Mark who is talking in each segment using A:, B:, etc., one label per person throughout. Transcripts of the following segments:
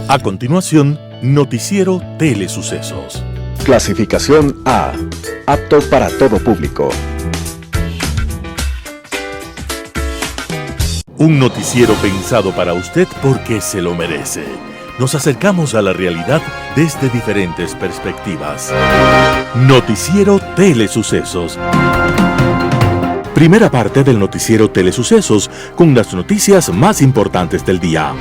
A: A continuación, Noticiero Telesucesos.
B: Clasificación A. Apto para todo público.
A: Un noticiero pensado para usted porque se lo merece. Nos acercamos a la realidad desde diferentes perspectivas. Noticiero Telesucesos. Primera parte del Noticiero Telesucesos con las noticias más importantes del día.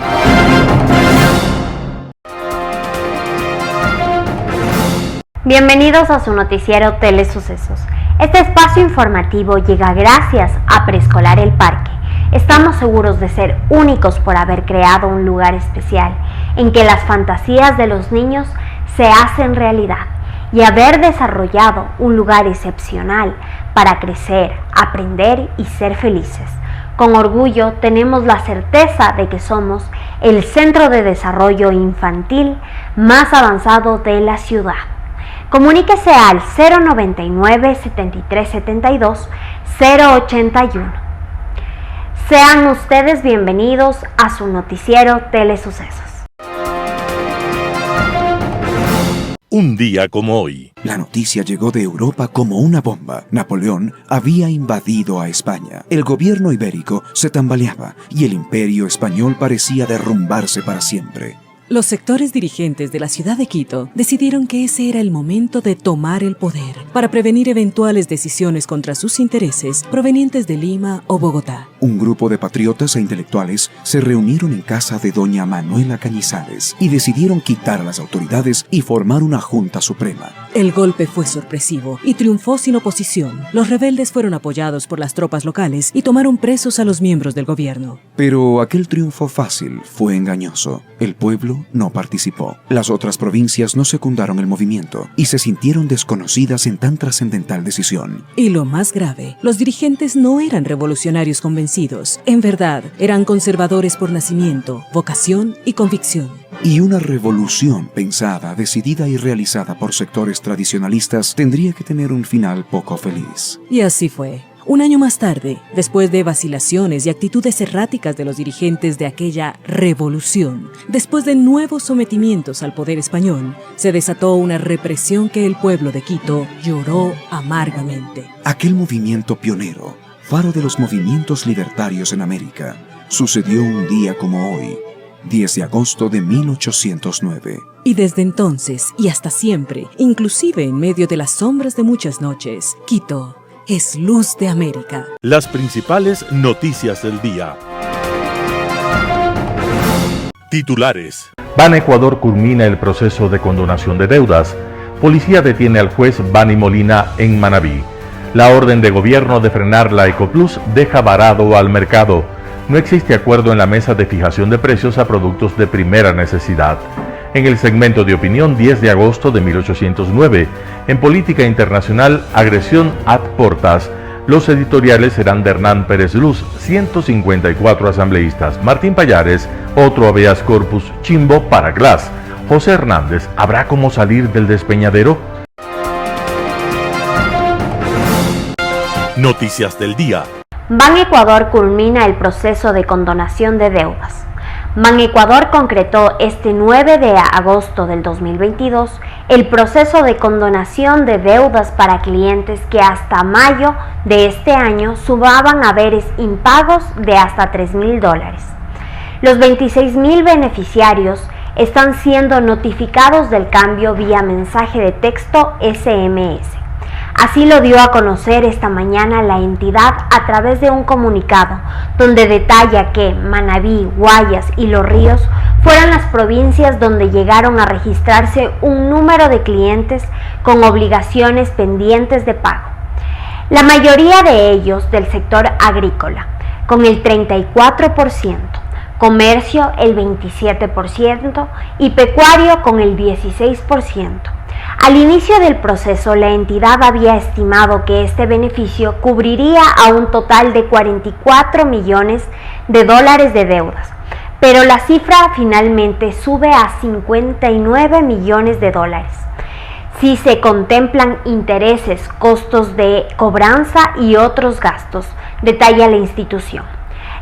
C: Bienvenidos a su Noticiero Telesucesos. Este espacio informativo llega gracias a Preescolar El Parque. Estamos seguros de ser únicos por haber creado un lugar especial en que las fantasías de los niños se hacen realidad y haber desarrollado un lugar excepcional para crecer, aprender y ser felices. Con orgullo tenemos la certeza de que somos el centro de desarrollo infantil más avanzado de la ciudad. Comuníquese al 099 7372 081. Sean ustedes bienvenidos a su Noticiero Telesucesos.
A: Un día como hoy.
D: La noticia llegó de Europa como una bomba. Napoleón había invadido a España. El gobierno ibérico se tambaleaba y el imperio español parecía derrumbarse para siempre.
E: Los sectores dirigentes de la ciudad de Quito decidieron que ese era el momento de tomar el poder para prevenir eventuales decisiones contra sus intereses provenientes de Lima o Bogotá.
D: Un grupo de patriotas e intelectuales se reunieron en casa de doña Manuela Cañizales y decidieron quitar a las autoridades y formar una junta suprema.
E: El golpe fue sorpresivo y triunfó sin oposición. Los rebeldes fueron apoyados por las tropas locales y tomaron presos a los miembros del gobierno.
D: Pero aquel triunfo fácil fue engañoso. El pueblo no participó. Las otras provincias no secundaron el movimiento y se sintieron desconocidas en tan trascendental decisión.
E: Y lo más grave, los dirigentes no eran revolucionarios convencidos. En verdad, eran conservadores por nacimiento, vocación y convicción.
D: Y una revolución pensada, decidida y realizada por sectores tradicionalistas tendría que tener un final poco feliz.
E: Y así fue. Un año más tarde, después de vacilaciones y actitudes erráticas de los dirigentes de aquella revolución, después de nuevos sometimientos al poder español, se desató una represión que el pueblo de Quito lloró amargamente.
D: Aquel movimiento pionero, faro de los movimientos libertarios en América, sucedió un día como hoy, 10 de agosto de 1809.
E: Y desde entonces y hasta siempre, inclusive en medio de las sombras de muchas noches, Quito es luz de América.
A: Las principales noticias del día. Titulares.
F: Banecuador culmina el proceso de condonación de deudas. Policía detiene al juez Bani Molina en Manabí. La orden de gobierno de frenar la Ecoplus deja varado al mercado. No existe acuerdo en la mesa de fijación de precios a productos de primera necesidad. En el segmento de opinión 10 de agosto de 1809, en política internacional, agresión ad portas. Los editoriales serán de Hernán Pérez Luz, 154 asambleístas. Martín Payares, otro habeas corpus chimbo para Glass. José Hernández, ¿habrá cómo salir del despeñadero?
A: Noticias del día.
C: Banecuador culmina el proceso de condonación de deudas. Banecuador concretó este 9 de agosto del 2022 el proceso de condonación de deudas para clientes que hasta mayo de este año sumaban haberes impagos de hasta $3,000. Los 26,000 beneficiarios están siendo notificados del cambio vía mensaje de texto SMS. Así lo dio a conocer esta mañana la entidad a través de un comunicado donde detalla que Manabí, Guayas y Los Ríos fueron las provincias donde llegaron a registrarse un número de clientes con obligaciones pendientes de pago. La mayoría de ellos del sector agrícola, con el 34%, comercio el 27% y pecuario con el 16%. Al inicio del proceso, la entidad había estimado que este beneficio cubriría a un total de $44 millones de deudas, pero la cifra finalmente sube a $59 millones. Si se contemplan intereses, costos de cobranza y otros gastos, detalla la institución.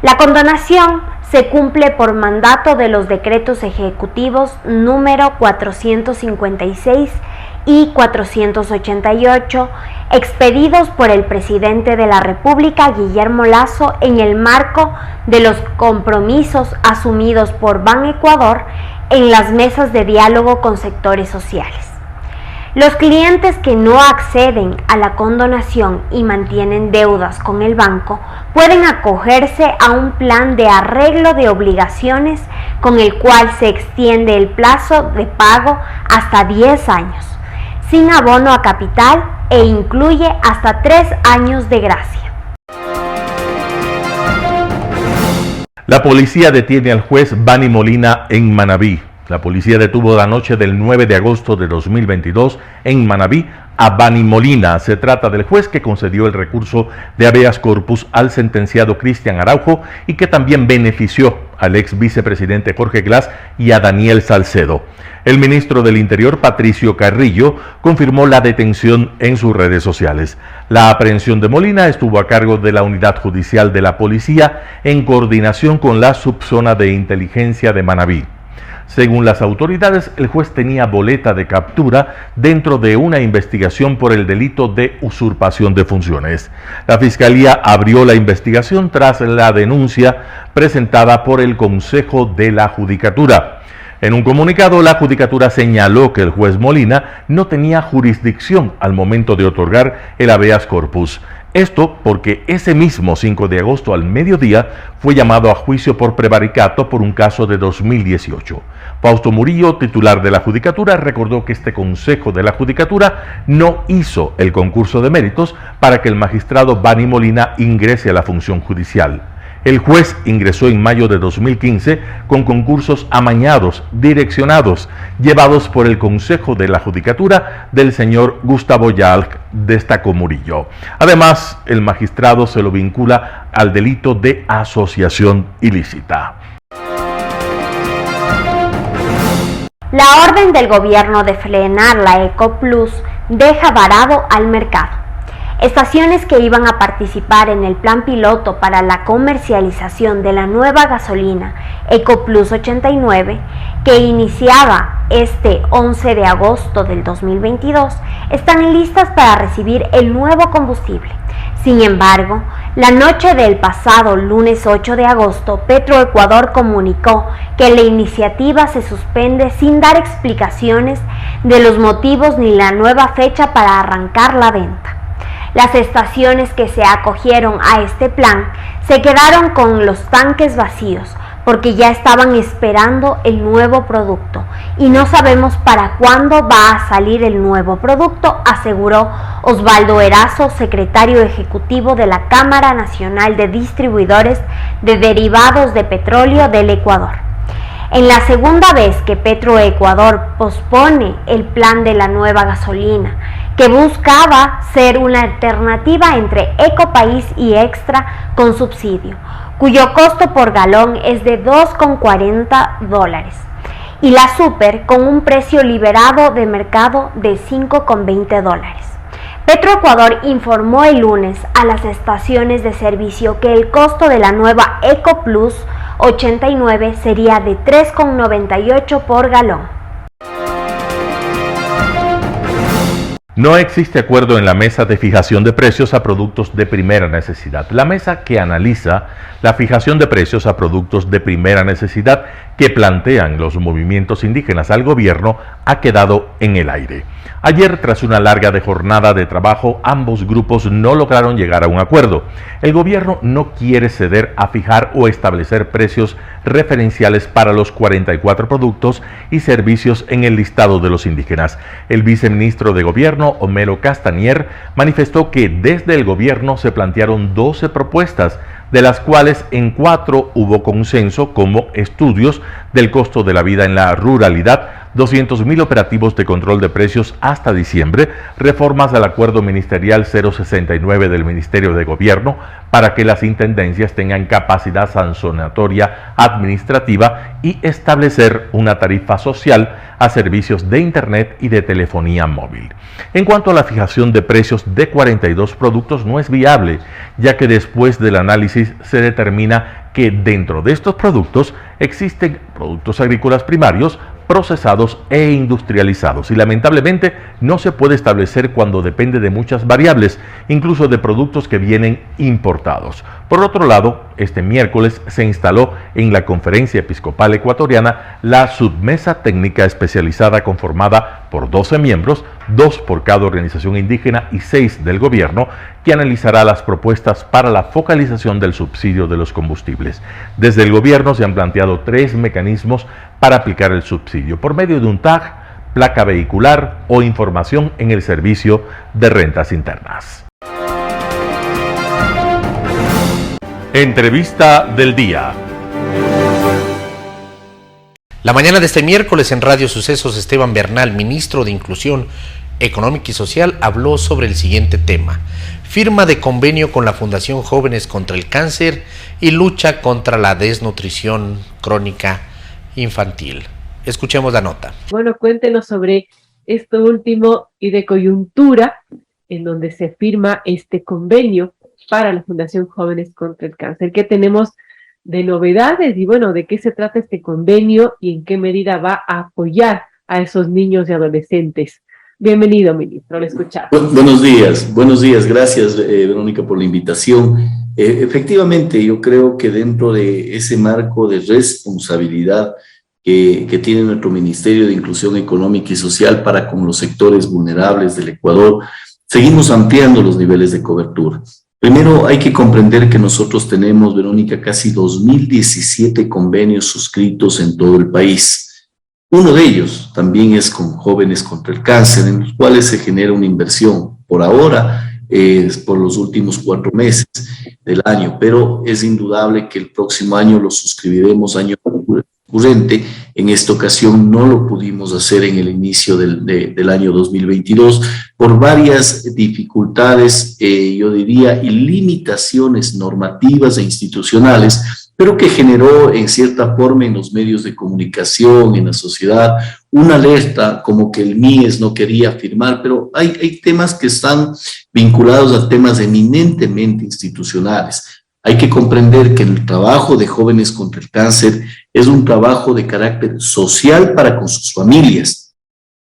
C: La condonación se cumple por mandato de los decretos ejecutivos número 456 y 488, expedidos por el presidente de la República, Guillermo Lasso, en el marco de los compromisos asumidos por Banecuador en las mesas de diálogo con sectores sociales. Los clientes que no acceden a la condonación y mantienen deudas con el banco pueden acogerse a un plan de arreglo de obligaciones con el cual se extiende el plazo de pago hasta 10 años, sin abono a capital e incluye hasta 3 años de gracia.
F: La policía detiene al juez Bani Molina en Manabí. La policía detuvo la noche del 9 de agosto de 2022 en Manabí a Bani Molina. Se trata del juez que concedió el recurso de habeas corpus al sentenciado Cristian Araujo y que también benefició al ex vicepresidente Jorge Glass y a Daniel Salcedo. El ministro del Interior, Patricio Carrillo, confirmó la detención en sus redes sociales. La aprehensión de Molina estuvo a cargo de la Unidad Judicial de la Policía en coordinación con la Subzona de Inteligencia de Manabí. Según las autoridades, el juez tenía boleta de captura dentro de una investigación por el delito de usurpación de funciones. La Fiscalía abrió la investigación tras la denuncia presentada por el Consejo de la Judicatura. En un comunicado, la Judicatura señaló que el juez Molina no tenía jurisdicción al momento de otorgar el habeas corpus. Esto porque ese mismo 5 de agosto al mediodía fue llamado a juicio por prevaricato por un caso de 2018. Fausto Murillo, titular de la Judicatura, recordó que este Consejo de la Judicatura no hizo el concurso de méritos para que el magistrado Bani Molina ingrese a la función judicial. El juez ingresó en mayo de 2015 con concursos amañados, direccionados, llevados por el Consejo de la Judicatura del señor Gustavo Yalc, destacó Murillo. Además, el magistrado se lo vincula al delito de asociación ilícita.
C: La orden del gobierno de frenar la Ecoplus deja varado al mercado. Estaciones que iban a participar en el plan piloto para la comercialización de la nueva gasolina Ecoplus 89, que iniciaba este 11 de agosto del 2022, están listas para recibir el nuevo combustible. Sin embargo, la noche del pasado lunes 8 de agosto, Petroecuador comunicó que la iniciativa se suspende sin dar explicaciones de los motivos ni la nueva fecha para arrancar la venta. Las estaciones que se acogieron a este plan se quedaron con los tanques vacíos porque ya estaban esperando el nuevo producto y no sabemos para cuándo va a salir el nuevo producto, aseguró Osvaldo Erazo, secretario ejecutivo de la Cámara Nacional de Distribuidores de Derivados de Petróleo del Ecuador. En la segunda vez que Petroecuador pospone el plan de la nueva gasolina, que buscaba ser una alternativa entre Ecopaís y Extra con subsidio, cuyo costo por galón es de $2,40, y la Super con un precio liberado de mercado de $5,20. Petroecuador informó el lunes a las estaciones de servicio que el costo de la nueva Ecoplus 89 sería de $3,98 por galón.
F: No existe acuerdo en la mesa de fijación de precios a productos de primera necesidad. La mesa que analiza la fijación de precios a productos de primera necesidad que plantean los movimientos indígenas al gobierno ha quedado en el aire. Ayer, tras una larga jornada de trabajo, ambos grupos no lograron llegar a un acuerdo. El gobierno no quiere ceder a fijar o establecer precios referenciales para los 44 productos y servicios en el listado de los indígenas. El viceministro de Gobierno, Homero Castañer, manifestó que desde el gobierno se plantearon 12 propuestas, de las cuales en 4 hubo consenso, como estudios del costo de la vida en la ruralidad, 200.000 operativos de control de precios hasta diciembre, reformas al acuerdo ministerial 069 del Ministerio de Gobierno para que las intendencias tengan capacidad sancionatoria administrativa y establecer una tarifa social a servicios de Internet y de telefonía móvil. En cuanto a la fijación de precios de 42 productos, no es viable, ya que después del análisis análisis se determina que dentro de estos productos existen productos agrícolas primarios, procesados e industrializados, y lamentablemente no se puede establecer cuando depende de muchas variables, incluso de productos que vienen importados. Por otro lado, este miércoles se instaló en la Conferencia Episcopal Ecuatoriana la submesa técnica especializada conformada por 12 miembros, 2 por cada organización indígena y 6 del gobierno, que analizará las propuestas para la focalización del subsidio de los combustibles. Desde el gobierno se han planteado 3 mecanismos para aplicar el subsidio: por medio de un tag, placa vehicular o información en el servicio de rentas internas. Entrevista del día.
G: La mañana de este miércoles en Radio Sucesos, Esteban Bernal, ministro de Inclusión Económica y Social, habló sobre el siguiente tema: firma de convenio con la Fundación Jóvenes contra el Cáncer y lucha contra la desnutrición crónica infantil. Escuchemos la nota.
H: Bueno, cuéntenos sobre esto último y de coyuntura, en donde se firma este convenio para la Fundación Jóvenes contra el Cáncer. ¿Qué tenemos de novedades y bueno, de qué se trata este convenio y en qué medida va a apoyar a esos niños y adolescentes? Bienvenido, ministro, lo escuchamos.
I: Buenos días, gracias Verónica por la invitación. Efectivamente, yo creo que dentro de ese marco de responsabilidad que tiene nuestro Ministerio de Inclusión Económica y Social para con los sectores vulnerables del Ecuador, seguimos ampliando los niveles de cobertura. Primero, hay que comprender que nosotros tenemos, Verónica, casi 2017 convenios suscritos en todo el país. Uno de ellos también es con Jóvenes contra el Cáncer, en los cuales se genera una inversión. Por ahora, por los últimos 4 meses del año, pero es indudable que el próximo año lo suscribiremos año recurrente. En esta ocasión no lo pudimos hacer en el inicio del año 2022 por varias dificultades, yo diría, y limitaciones normativas e institucionales, pero que generó en cierta forma en los medios de comunicación, en la sociedad, una alerta como que el MIES no quería firmar, pero hay temas que están vinculados a temas eminentemente institucionales. Hay que comprender que el trabajo de Jóvenes contra el Cáncer es un trabajo de carácter social para con sus familias,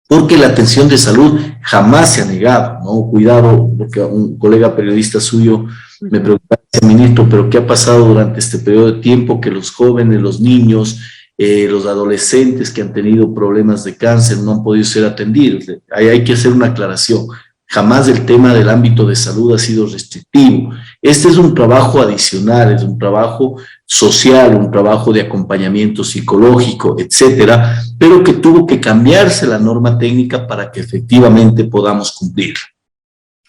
I: porque la atención de salud jamás se ha negado, ¿no? Cuidado, porque un colega periodista suyo me preguntaba, ministro, pero ¿qué ha pasado durante este periodo de tiempo que los jóvenes, los niños, los adolescentes que han tenido problemas de cáncer no han podido ser atendidos? Ahí hay que hacer una aclaración. Jamás el tema del ámbito de salud ha sido restrictivo. Este es un trabajo adicional, es un trabajo social, un trabajo de acompañamiento psicológico, etcétera, pero que tuvo que cambiarse la norma técnica para que efectivamente podamos cumplir.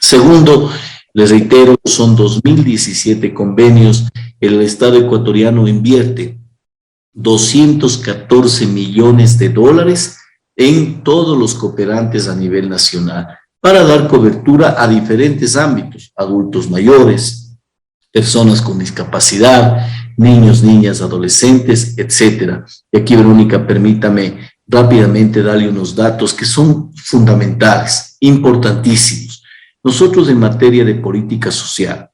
I: Segundo, les reitero, son 2017 convenios. El Estado ecuatoriano invierte 214 millones de dólares en todos los cooperantes a nivel nacional, para dar cobertura a diferentes ámbitos: adultos mayores, personas con discapacidad, niños, niñas, adolescentes, etcétera. Y aquí, Verónica, permítame rápidamente darle unos datos que son fundamentales, importantísimos. Nosotros en materia de política social,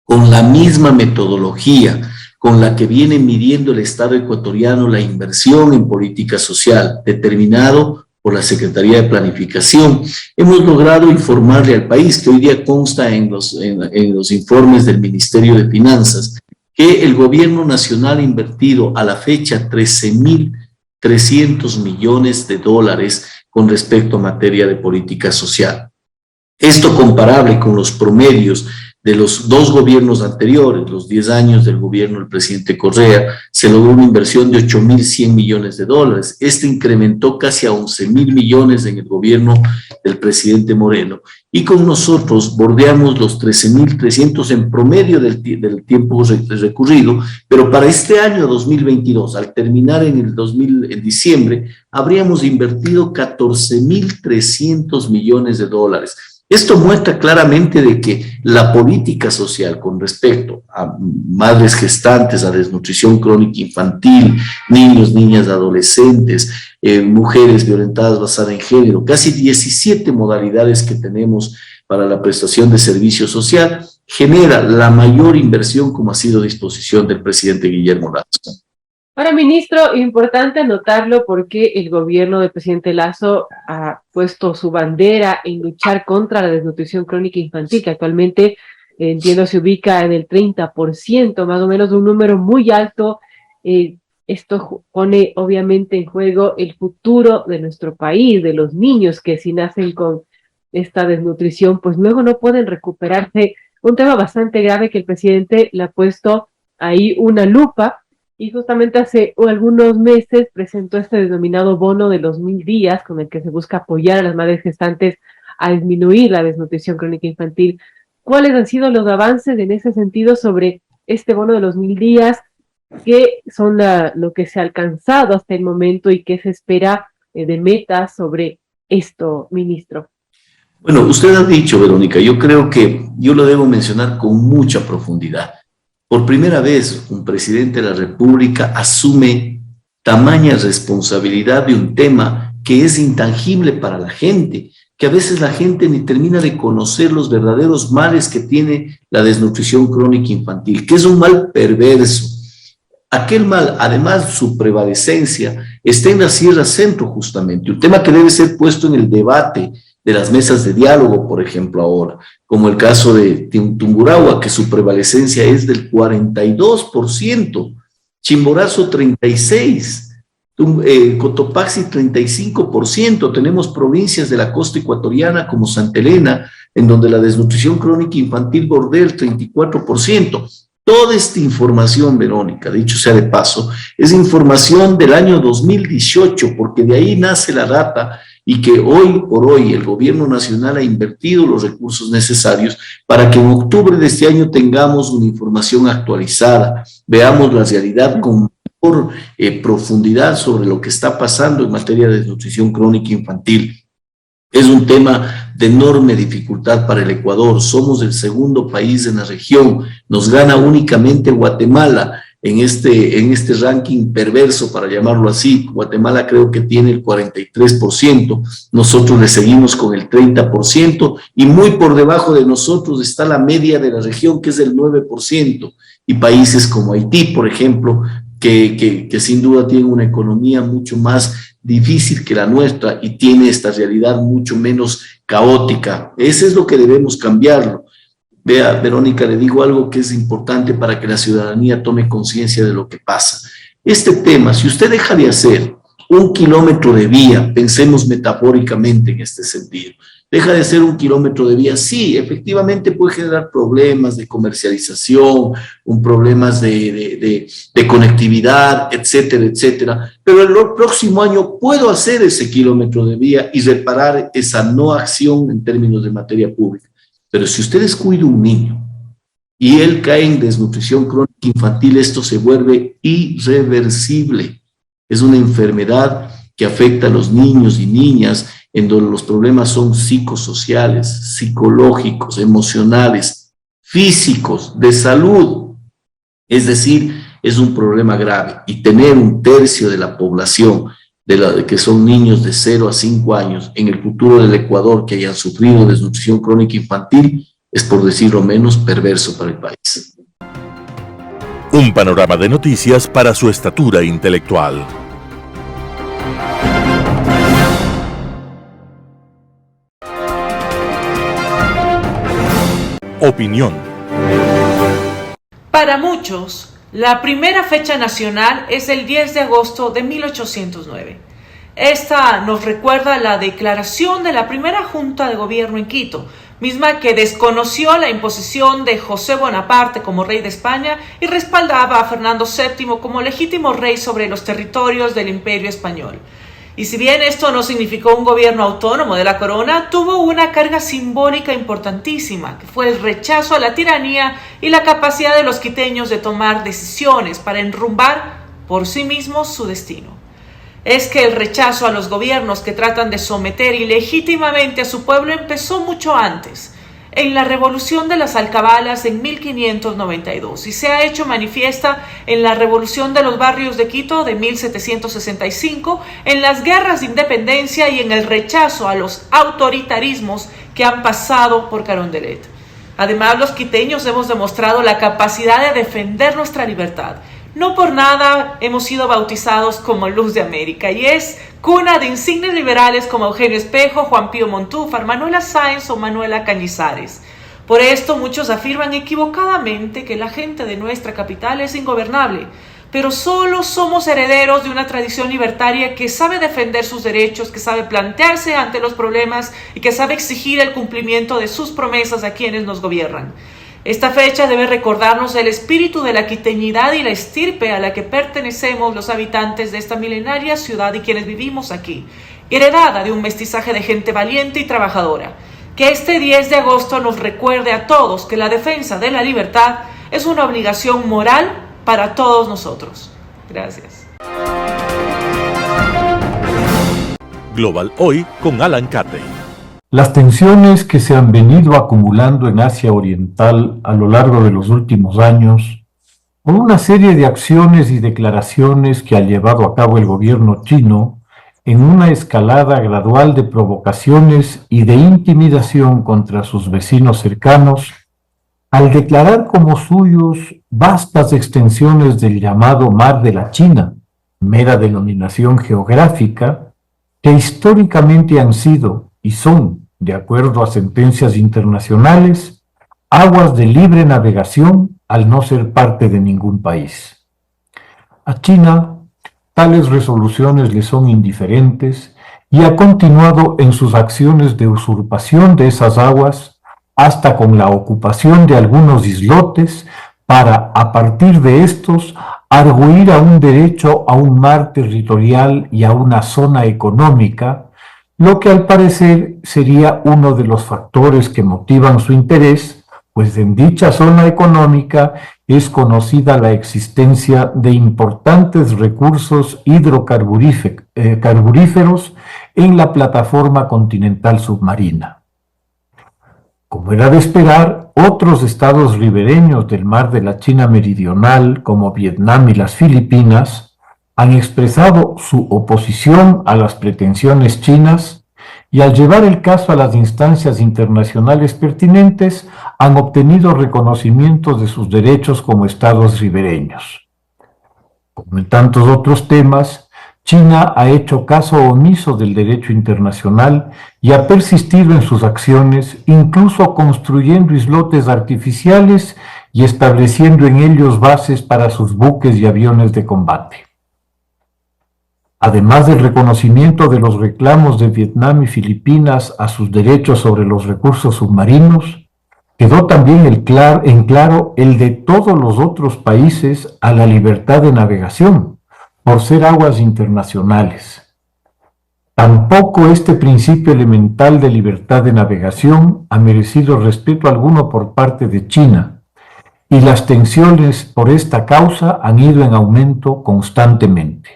I: con la misma metodología con la que viene midiendo el Estado ecuatoriano la inversión en política social, determinado por la Secretaría de Planificación, hemos logrado informarle al país, que hoy día consta en los informes del Ministerio de Finanzas, que el gobierno nacional ha invertido a la fecha 13.300 millones de dólares con respecto a materia de política social. Esto comparable con los promedios de los 2 gobiernos anteriores, los 10 años del gobierno del presidente Correa, se logró una inversión de 8.100 millones de dólares. Este incrementó casi a 11.000 millones en el gobierno del presidente Moreno. Y con nosotros bordeamos los 13.300 en promedio del tiempo recurrido, pero para este año 2022, al terminar en diciembre, habríamos invertido 14.300 millones de dólares. Esto muestra claramente de que la política social con respecto a madres gestantes, a desnutrición crónica infantil, niños, niñas, adolescentes, mujeres violentadas basadas en género, casi 17 modalidades que tenemos para la prestación de servicio social, genera la mayor inversión como ha sido disposición del presidente Guillermo Lazo.
H: Ahora, ministro, importante anotarlo porque el gobierno del presidente Lazo ha puesto su bandera en luchar contra la desnutrición crónica infantil, que actualmente, entiendo, se ubica en el 30%, más o menos un número muy alto. Esto pone obviamente en juego el futuro de nuestro país, de los niños que si nacen con esta desnutrición, pues luego no pueden recuperarse. Un tema bastante grave que el presidente le ha puesto ahí una lupa. Y justamente hace algunos meses presentó este denominado bono de los 1000 días, con el que se busca apoyar a las madres gestantes a disminuir la desnutrición crónica infantil. ¿Cuáles han sido los avances en ese sentido sobre este bono de los 1000 días? ¿Qué son lo que se ha alcanzado hasta el momento y qué se espera de metas sobre esto, ministro?
I: Bueno, usted ha dicho, Verónica, yo creo que yo lo debo mencionar con mucha profundidad. Por primera vez, un presidente de la República asume tamaña responsabilidad de un tema que es intangible para la gente, que a veces la gente ni termina de conocer los verdaderos males que tiene la desnutrición crónica infantil, que es un mal perverso. Aquel mal, además su prevalecencia, está en la Sierra Centro justamente, un tema que debe ser puesto en el debate de las mesas de diálogo, por ejemplo, ahora, como el caso de Tungurahua, que su prevalecencia es del 42%, Chimborazo 36%, Cotopaxi 35%, tenemos provincias de la costa ecuatoriana como Santa Elena, en donde la desnutrición crónica infantil bordea el 34%. Toda esta información, Verónica, dicho sea de paso, es información del año 2018, porque de ahí nace la data y que hoy por hoy el gobierno nacional ha invertido los recursos necesarios para que en octubre de este año tengamos una información actualizada, veamos la realidad con mayor profundidad sobre lo que está pasando en materia de desnutrición crónica infantil. Es un tema de enorme dificultad para el Ecuador. Somos el segundo país en la región. Nos gana únicamente Guatemala en este ranking perverso, para llamarlo así. Guatemala creo que tiene el 43%. Nosotros le seguimos con el 30%. Y muy por debajo de nosotros está la media de la región, que es el 9%. Y países como Haití, por ejemplo, que sin duda tienen una economía mucho más difícil que la nuestra y tiene esta realidad mucho menos caótica. Eso es lo que debemos cambiarlo. Vea, Verónica, le digo algo que es importante para que la ciudadanía tome conciencia de lo que pasa. Este tema, si usted deja de hacer 1 kilómetro de vía, pensemos metafóricamente en este sentido, deja de hacer 1 kilómetro de vía, sí, efectivamente puede generar problemas de comercialización, problemas de conectividad, etcétera, etcétera, pero el próximo año puedo hacer ese kilómetro de vía y reparar esa no acción en términos de materia pública. Pero si usted descuida un niño y él cae en desnutrición crónica infantil, esto se vuelve irreversible. Es una enfermedad que afecta a los niños y niñas, en donde los problemas son psicosociales, psicológicos, emocionales, físicos, de salud. Es decir, es un problema grave. Y tener 1/3 de la población, que son niños de 0 a 5 años, en el futuro del Ecuador que hayan sufrido desnutrición crónica infantil, es, por decirlo menos, perverso para el país.
A: Un panorama de noticias para su estatura intelectual. Opinión.
J: Para muchos, la primera fecha nacional es el 10 de agosto de 1809. Esta nos recuerda la declaración de la primera Junta de Gobierno en Quito, misma que desconoció la imposición de José Bonaparte como rey de España y respaldaba a Fernando VII como legítimo rey sobre los territorios del Imperio Español. Y si bien esto no significó un gobierno autónomo de la corona, tuvo una carga simbólica importantísima, que fue el rechazo a la tiranía y la capacidad de los quiteños de tomar decisiones para enrumbar por sí mismos su destino. Es que el rechazo a los gobiernos que tratan de someter ilegítimamente a su pueblo empezó mucho antes, en la Revolución de las Alcabalas en 1592, y se ha hecho manifiesta en la Revolución de los Barrios de Quito de 1765, en las guerras de independencia y en el rechazo a los autoritarismos que han pasado por Carondelet. Además, los quiteños hemos demostrado la capacidad de defender nuestra libertad. No por nada hemos sido bautizados como Luz de América, y es cuna de insignes liberales como Eugenio Espejo, Juan Pío Montúfar, Manuela Sáenz o Manuela Cañizares. Por esto muchos afirman equivocadamente que la gente de nuestra capital es ingobernable, pero solo somos herederos de una tradición libertaria que sabe defender sus derechos, que sabe plantearse ante los problemas y que sabe exigir el cumplimiento de sus promesas a quienes nos gobiernan. Esta fecha debe recordarnos el espíritu de la quiteñidad y la estirpe a la que pertenecemos los habitantes de esta milenaria ciudad y quienes vivimos aquí, heredada de un mestizaje de gente valiente y trabajadora. Que este 10 de agosto nos recuerde a todos que la defensa de la libertad es una obligación moral para todos nosotros. Gracias.
A: Global Hoy con Alan Carney.
K: Las tensiones que se han venido acumulando en Asia Oriental a lo largo de los últimos años, por una serie de acciones y declaraciones que ha llevado a cabo el gobierno chino en una escalada gradual de provocaciones y de intimidación contra sus vecinos cercanos, al declarar como suyos vastas extensiones del llamado Mar de la China, mera denominación geográfica, que históricamente han sido y son, de acuerdo a sentencias internacionales, aguas de libre navegación al no ser parte de ningún país. A China, tales resoluciones le son indiferentes y ha continuado en sus acciones de usurpación de esas aguas hasta con la ocupación de algunos islotes para, a partir de estos, arguir a un derecho a un mar territorial y a una zona económica, lo que al parecer sería uno de los factores que motivan su interés, pues en dicha zona económica es conocida la existencia de importantes recursos hidrocarburíferos en la plataforma continental submarina. Como era de esperar, otros estados ribereños del mar de la China Meridional, como Vietnam y las Filipinas, han expresado su oposición a las pretensiones chinas y al llevar el caso a las instancias internacionales pertinentes han obtenido reconocimientos de sus derechos como estados ribereños. Como en tantos otros temas, China ha hecho caso omiso del derecho internacional y ha persistido en sus acciones, incluso construyendo islotes artificiales y estableciendo en ellos bases para sus buques y aviones de combate. Además del reconocimiento de los reclamos de Vietnam y Filipinas a sus derechos sobre los recursos submarinos, quedó también en claro el de todos los otros países a la libertad de navegación, por ser aguas internacionales. Tampoco este principio elemental de libertad de navegación ha merecido respeto alguno por parte de China, y las tensiones por esta causa han ido en aumento constantemente.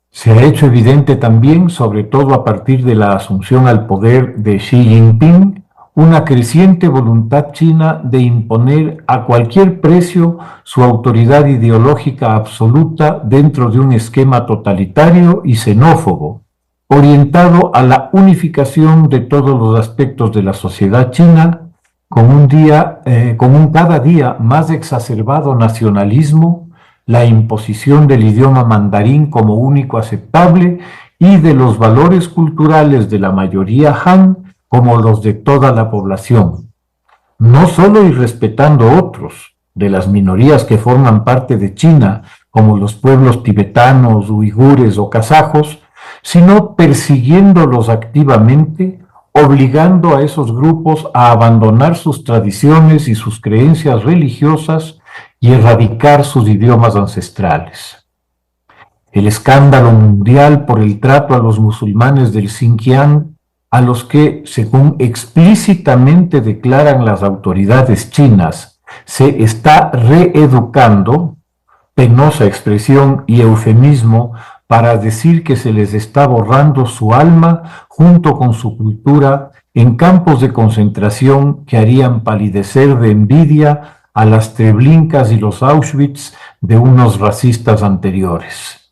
K: Se ha hecho evidente también, sobre todo a partir de la asunción al poder de Xi Jinping, una creciente voluntad china de imponer a cualquier precio su autoridad ideológica absoluta dentro de un esquema totalitario y xenófobo, orientado a la unificación de todos los aspectos de la sociedad china, con un cada día más exacerbado nacionalismo, la imposición del idioma mandarín como único aceptable y de los valores culturales de la mayoría Han como los de toda la población, no solo irrespetando otros de las minorías que forman parte de China, como los pueblos tibetanos, uigures o kazajos, sino persiguiéndolos activamente, obligando a esos grupos a abandonar sus tradiciones y sus creencias religiosas y erradicar sus idiomas ancestrales. El escándalo mundial por el trato a los musulmanes del Xinjiang, a los que, según explícitamente declaran las autoridades chinas, se está reeducando, penosa expresión y eufemismo para decir que se les está borrando su alma junto con su cultura en campos de concentración que harían palidecer de envidia a las Treblinkas y los Auschwitz de unos racistas anteriores.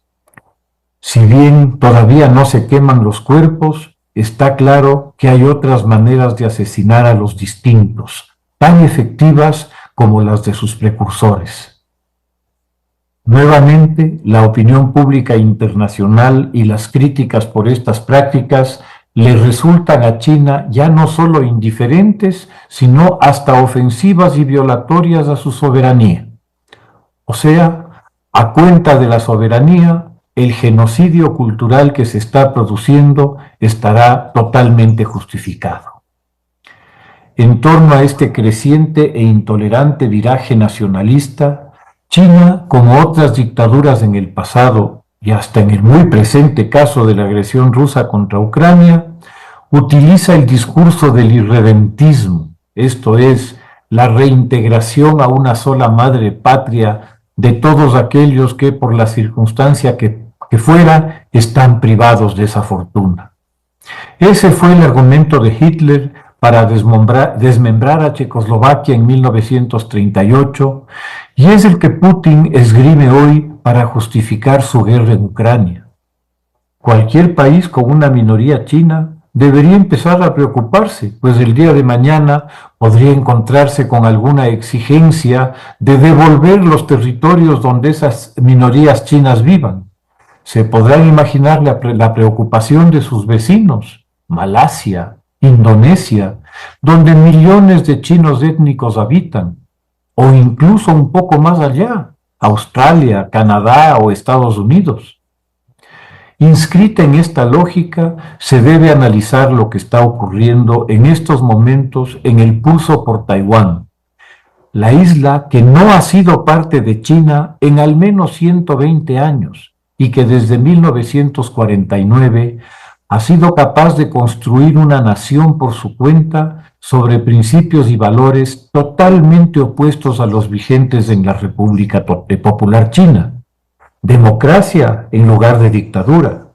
K: Si bien todavía no se queman los cuerpos, está claro que hay otras maneras de asesinar a los distintos, tan efectivas como las de sus precursores. Nuevamente, la opinión pública internacional y las críticas por estas prácticas le resultan a China ya no solo indiferentes, sino hasta ofensivas y violatorias a su soberanía. O sea, a cuenta de la soberanía, el genocidio cultural que se está produciendo estará totalmente justificado. En torno a este creciente e intolerante viraje nacionalista, China, como otras dictaduras en el pasado y hasta en el muy presente caso de la agresión rusa contra Ucrania, utiliza el discurso del irredentismo, esto es, la reintegración a una sola madre patria de todos aquellos que por la circunstancia que fuera están privados de esa fortuna. Ese fue el argumento de Hitler para desmembrar a Checoslovaquia en 1938 y es el que Putin esgrime hoy para justificar su guerra en Ucrania. Cualquier país con una minoría china debería empezar a preocuparse, pues el día de mañana podría encontrarse con alguna exigencia de devolver los territorios donde esas minorías chinas vivan. Se podrán imaginar la preocupación de sus vecinos, Malasia, Indonesia, donde millones de chinos étnicos habitan, o incluso un poco más allá, Australia, Canadá o Estados Unidos. Inscrita en esta lógica, se debe analizar lo que está ocurriendo en estos momentos en el pulso por Taiwán, la isla que no ha sido parte de China en al menos 120 años y que desde 1949 ha sido capaz de construir una nación por su cuenta sobre principios y valores totalmente opuestos a los vigentes en la República Popular China. Democracia en lugar de dictadura,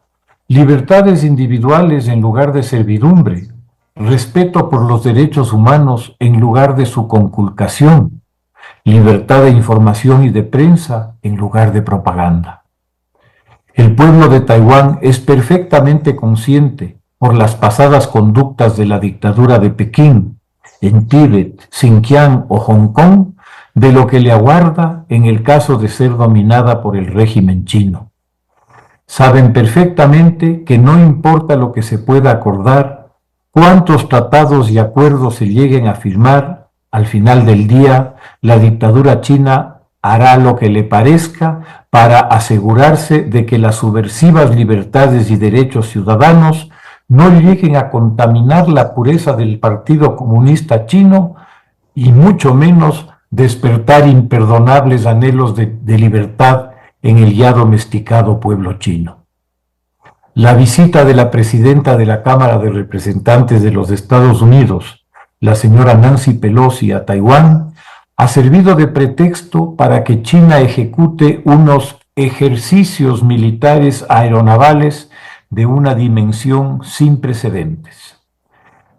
K: libertades individuales en lugar de servidumbre, respeto por los derechos humanos en lugar de su conculcación, libertad de información y de prensa en lugar de propaganda. El pueblo de Taiwán es perfectamente consciente, por las pasadas conductas de la dictadura de Pekín, en Tíbet, Xinjiang o Hong Kong, de lo que le aguarda en el caso de ser dominada por el régimen chino. Saben perfectamente que no importa lo que se pueda acordar, cuántos tratados y acuerdos se lleguen a firmar, al final del día, la dictadura china hará lo que le parezca para asegurarse de que las subversivas libertades y derechos ciudadanos no lleguen a contaminar la pureza del Partido Comunista Chino y mucho menos despertar imperdonables anhelos de libertad en el ya domesticado pueblo chino. La visita de la presidenta de la Cámara de Representantes de los Estados Unidos, la señora Nancy Pelosi, a Taiwán, ha servido de pretexto para que China ejecute unos ejercicios militares aeronavales de una dimensión sin precedentes.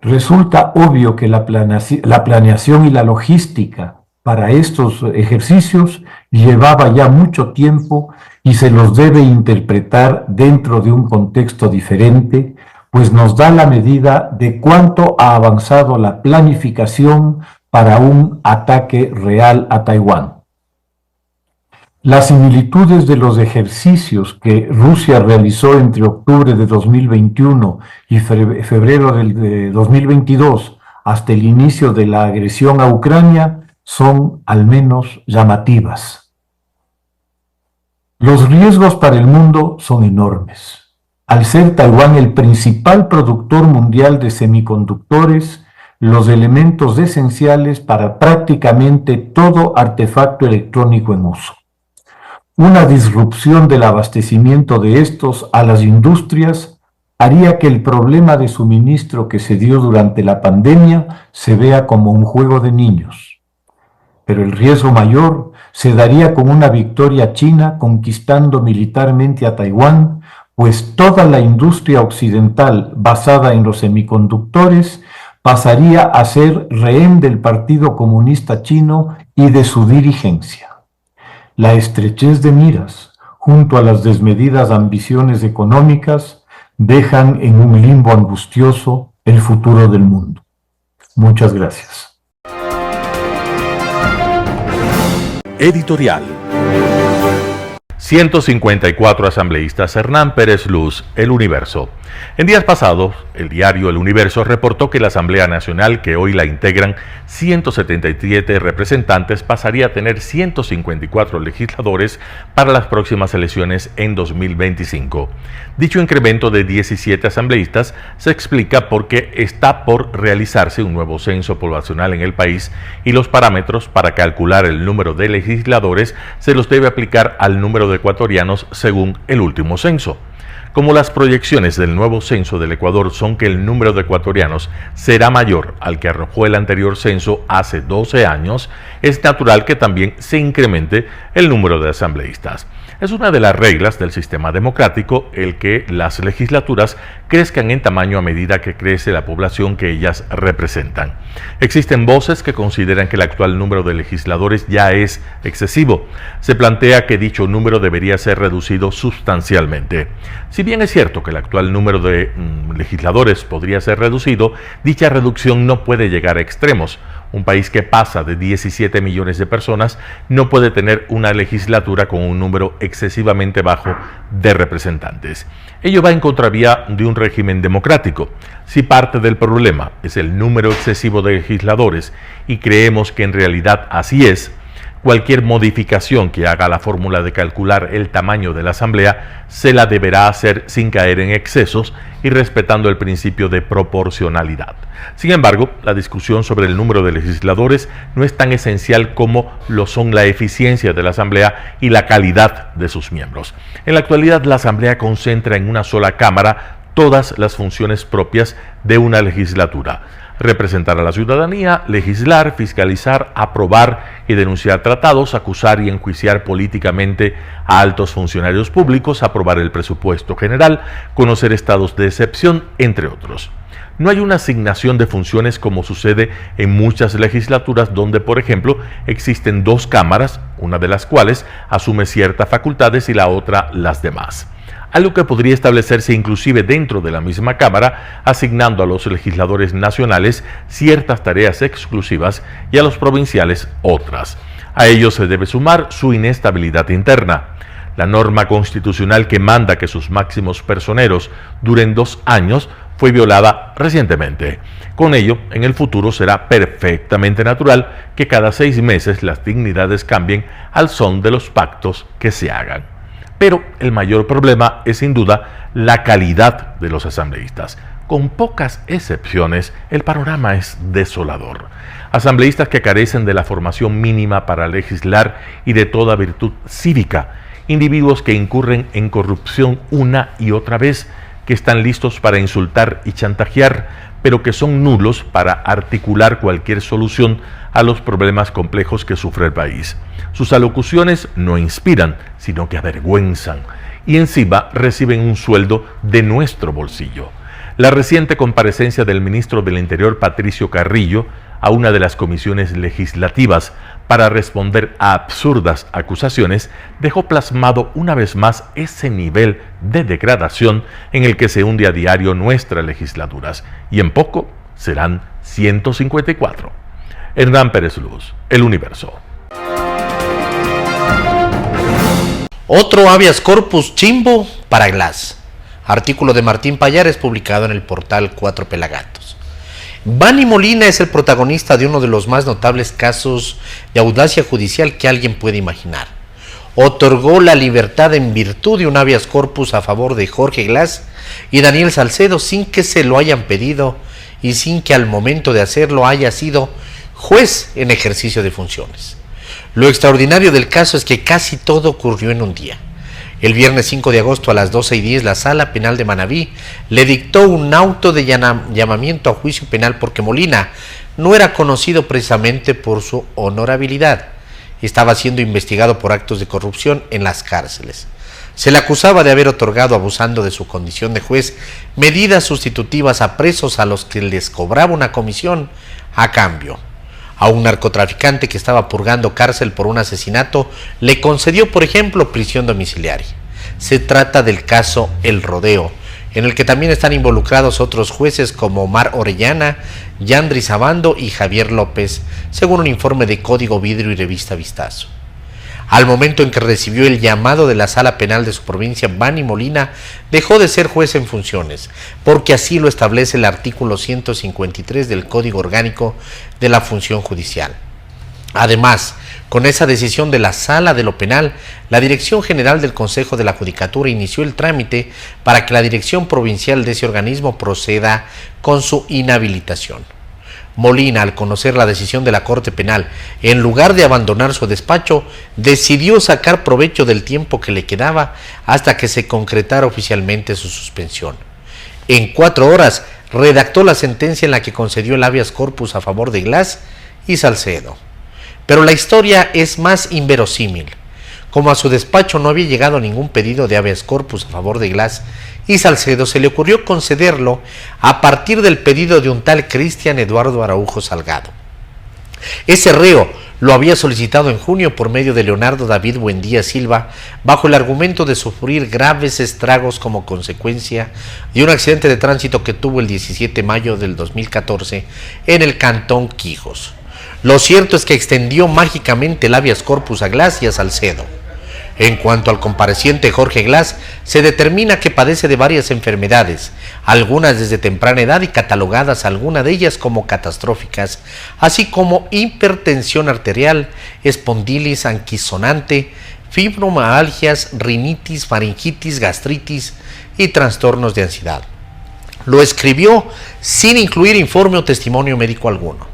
K: Resulta obvio que la planeación y la logística para estos ejercicios llevaba ya mucho tiempo y se los debe interpretar dentro de un contexto diferente, pues nos da la medida de cuánto ha avanzado la planificación para un ataque real a Taiwán. Las similitudes de los ejercicios que Rusia realizó entre octubre de 2021 y febrero de 2022 hasta el inicio de la agresión a Ucrania son al menos llamativas. Los riesgos para el mundo son enormes. Al ser Taiwán el principal productor mundial de semiconductores, los elementos esenciales para prácticamente todo artefacto electrónico en uso. Una disrupción del abastecimiento de estos a las industrias haría que el problema de suministro que se dio durante la pandemia se vea como un juego de niños. Pero el riesgo mayor se daría con una victoria china conquistando militarmente a Taiwán, pues toda la industria occidental basada en los semiconductores pasaría a ser rehén del Partido Comunista Chino y de su dirigencia. La estrechez de miras, junto a las desmedidas ambiciones económicas, dejan en un limbo angustioso el futuro del mundo. Muchas gracias.
A: Editorial.
F: 154 asambleístas. Hernán Pérez Luz, El Universo. En días pasados, el diario El Universo reportó que la Asamblea Nacional, que hoy la integran 177 representantes, pasaría a tener 154 legisladores para las próximas elecciones en 2025. Dicho incremento de 17 asambleístas se explica porque está por realizarse un nuevo censo poblacional en el país y los parámetros para calcular el número de legisladores se los debe aplicar al número de ecuatorianos según el último censo. Como las proyecciones del nuevo censo del Ecuador son que el número de ecuatorianos será mayor al que arrojó el anterior censo hace 12 años, es natural que también se incremente el número de asambleístas. Es una de las reglas del sistema democrático el que las legislaturas crezcan en tamaño a medida que crece la población que ellas representan. Existen voces que consideran que el actual número de legisladores ya es excesivo. Se plantea que dicho número debería ser reducido sustancialmente. Si bien es cierto que el actual número de legisladores podría ser reducido, dicha reducción no puede llegar a extremos. Un país que pasa de 17 millones de personas no puede tener una legislatura con un número excesivamente bajo de representantes. Ello va en contravía de un régimen democrático. Si parte del problema es el número excesivo de legisladores y creemos que en realidad así es, cualquier modificación que haga la fórmula de calcular el tamaño de la Asamblea se la deberá hacer sin caer en excesos y respetando el principio de proporcionalidad. Sin embargo, la discusión sobre el número de legisladores no es tan esencial como lo son la eficiencia de la Asamblea y la calidad de sus miembros. En la actualidad, la Asamblea concentra en una sola Cámara todas las funciones propias de una legislatura: representar a la ciudadanía, legislar, fiscalizar, aprobar y denunciar tratados, acusar y enjuiciar políticamente a altos funcionarios públicos, aprobar el presupuesto general, conocer estados de excepción, entre otros. No hay una asignación de funciones como sucede en muchas legislaturas donde, por ejemplo, existen dos cámaras, una de las cuales asume ciertas facultades y la otra las demás. Algo que podría establecerse inclusive dentro de la misma Cámara, asignando a los legisladores nacionales ciertas tareas exclusivas y a los provinciales otras. A ello se debe sumar su inestabilidad interna. La norma constitucional que manda que sus máximos personeros duren 2 años fue violada recientemente. Con ello, en el futuro será perfectamente natural que cada 6 meses las dignidades cambien al son de los pactos que se hagan. Pero el mayor problema es sin duda la calidad de los asambleístas. Con pocas excepciones, el panorama es desolador. Asambleístas que carecen de la formación mínima para legislar y de toda virtud cívica. Individuos que incurren en corrupción una y otra vez, que están listos para insultar y chantajear, pero que son nulos para articular cualquier solución a los problemas complejos que sufre el país. Sus alocuciones no inspiran, sino que avergüenzan, y encima reciben un sueldo de nuestro bolsillo. La reciente comparecencia del ministro del Interior, Patricio Carrillo, a una de las comisiones legislativas para responder a absurdas acusaciones, dejó plasmado una vez más ese nivel de degradación en el que se hunde a diario nuestras legislaturas, y en poco serán 154. Hernán Pérez Luz, El Universo.
G: Otro habeas corpus chimbo para Glass. Artículo de Martín Payares publicado en el portal 4 Pelagatos. Bani Molina es el protagonista de uno de los más notables casos de audacia judicial que alguien puede imaginar. Otorgó la libertad en virtud de un habeas corpus a favor de Jorge Glass y Daniel Salcedo sin que se lo hayan pedido y sin que al momento de hacerlo haya sido juez en ejercicio de funciones. Lo extraordinario del caso es que casi todo ocurrió en un día. El viernes 5 de agosto a las 12:10, la Sala Penal de Manabí le dictó un auto de llamamiento a juicio penal porque Molina no era conocido precisamente por su honorabilidad. Estaba siendo investigado por actos de corrupción en las cárceles. Se le acusaba de haber otorgado, abusando de su condición de juez, medidas sustitutivas a presos a los que les cobraba una comisión a cambio. A un narcotraficante que estaba purgando cárcel por un asesinato le concedió, por ejemplo, prisión domiciliaria. Se trata del caso El Rodeo, en el que también están involucrados otros jueces como Omar Orellana, Yandri Sabando y Javier López, según un informe de Código Vidrio y revista Vistazo. Al momento en que recibió el llamado de la Sala Penal de su provincia, Bani Molina dejó de ser juez en funciones, porque así lo establece el artículo 153 del Código Orgánico de la Función Judicial. Además, con esa decisión de la Sala de lo Penal, la Dirección General del Consejo de la Judicatura inició el trámite para que la Dirección Provincial de ese organismo proceda con su inhabilitación. Molina, al conocer la decisión de la Corte Penal, en lugar de abandonar su despacho, decidió sacar provecho del tiempo que le quedaba hasta que se concretara oficialmente su suspensión. En 4 horas redactó la sentencia en la que concedió el habeas corpus a favor de Glass y Salcedo. Pero la historia es más inverosímil. Como a su despacho no había llegado ningún pedido de habeas corpus a favor de Glass y Salcedo, se le ocurrió concederlo a partir del pedido de un tal Cristian Eduardo Araujo Salgado. Ese reo lo había solicitado en junio por medio de Leonardo David Buendía Silva, bajo el argumento de sufrir graves estragos como consecuencia de un accidente de tránsito que tuvo el 17 de mayo del 2014 en el cantón Quijos. Lo cierto es que extendió mágicamente el habeas corpus a Glass y a Salcedo. En cuanto al compareciente Jorge Glass, se determina que padece de varias enfermedades, algunas desde temprana edad y catalogadas algunas de ellas como catastróficas, así como hipertensión arterial, espondilis anquilosante, fibromialgias, rinitis, faringitis, gastritis y trastornos de ansiedad. Lo escribió sin incluir informe o testimonio médico alguno.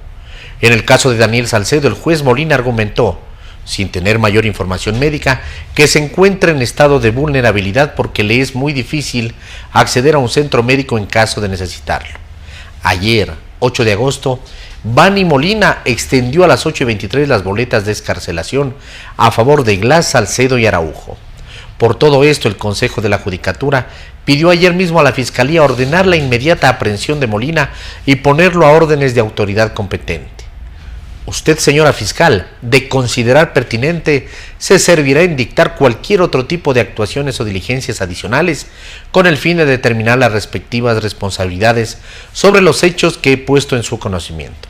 G: En el caso de Daniel Salcedo, el juez Molina argumentó, sin tener mayor información médica, que se encuentra en estado de vulnerabilidad porque le es muy difícil acceder a un centro médico en caso de necesitarlo. Ayer, 8 de agosto, Bani Molina extendió a las 8:23 las boletas de excarcelación a favor de Glass, Salcedo y Araujo. Por todo esto, el Consejo de la Judicatura pidió ayer mismo a la Fiscalía ordenar la inmediata aprehensión de Molina y ponerlo a órdenes de autoridad competente. Usted, señora fiscal, de considerar pertinente, se servirá en dictar cualquier otro tipo de actuaciones o diligencias adicionales con el fin de determinar las respectivas responsabilidades sobre los hechos que he puesto en su conocimiento.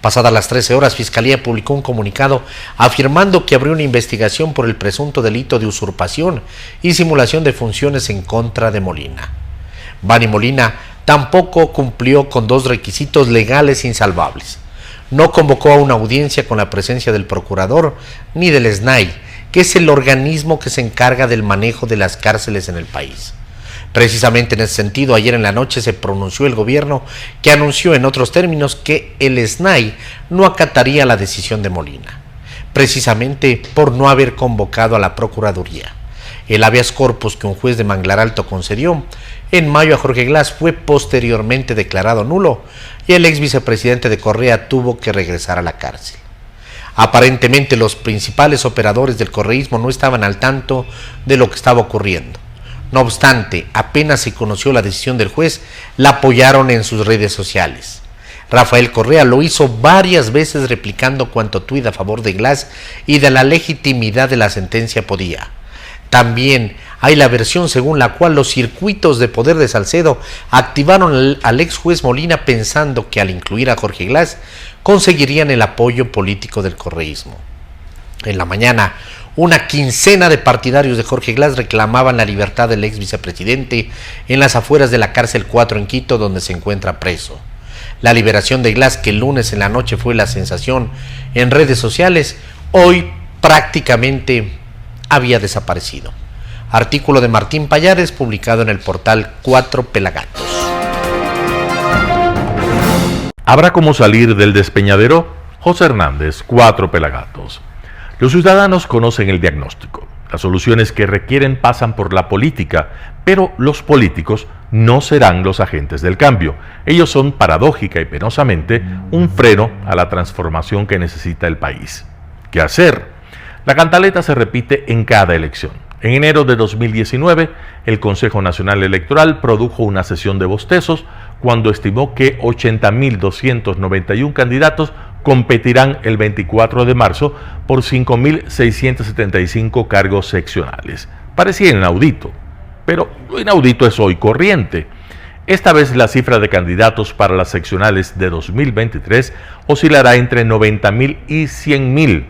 G: Pasadas las 13 horas, Fiscalía publicó un comunicado afirmando que abrió una investigación por el presunto delito de usurpación y simulación de funciones en contra de Molina. Bani Molina tampoco cumplió con 2 requisitos legales insalvables. No convocó a una audiencia con la presencia del procurador ni del SNAI, que es el organismo que se encarga del manejo de las cárceles en el país. Precisamente en ese sentido, ayer en la noche se pronunció el gobierno, que anunció en otros términos que el SNAI no acataría la decisión de Molina, precisamente por no haber convocado a la Procuraduría. El habeas corpus que un juez de Manglar Alto concedió en mayo a Jorge Glass fue posteriormente declarado nulo y el ex vicepresidente de Correa tuvo que regresar a la cárcel. Aparentemente los principales operadores del correísmo no estaban al tanto de lo que estaba ocurriendo. No obstante, apenas se conoció la decisión del juez, la apoyaron en sus redes sociales. Rafael Correa lo hizo varias veces replicando cuanto tuit a favor de Glass y de la legitimidad de la sentencia podía. También hay la versión según la cual los circuitos de poder de Salcedo activaron al ex juez Molina pensando que al incluir a Jorge Glass conseguirían el apoyo político del correísmo. En la mañana, una quincena de partidarios de Jorge Glass reclamaban la libertad del ex vicepresidente en las afueras de la cárcel 4 en Quito, donde se encuentra preso. La liberación de Glass, que el lunes en la noche fue la sensación en redes sociales, hoy prácticamente había desaparecido. Artículo de Martín Payares publicado en el portal 4 Pelagatos.
F: ¿Habrá cómo salir del despeñadero? José Hernández, 4 Pelagatos. Los ciudadanos conocen el diagnóstico. Las soluciones que requieren pasan por la política, pero los políticos no serán los agentes del cambio. Ellos son, paradójica y penosamente, un freno a la transformación que necesita el país. ¿Qué hacer? La cantaleta se repite en cada elección. En enero de 2019, el Consejo Nacional Electoral produjo una sesión de bostezos cuando estimó que 80.291 candidatos competirán el 24 de marzo por 5.675 cargos seccionales. Parecía inaudito. pero lo inaudito es hoy corriente. Esta vez la cifra de candidatos para las seccionales de 2023 oscilará entre 90.000 y 100.000.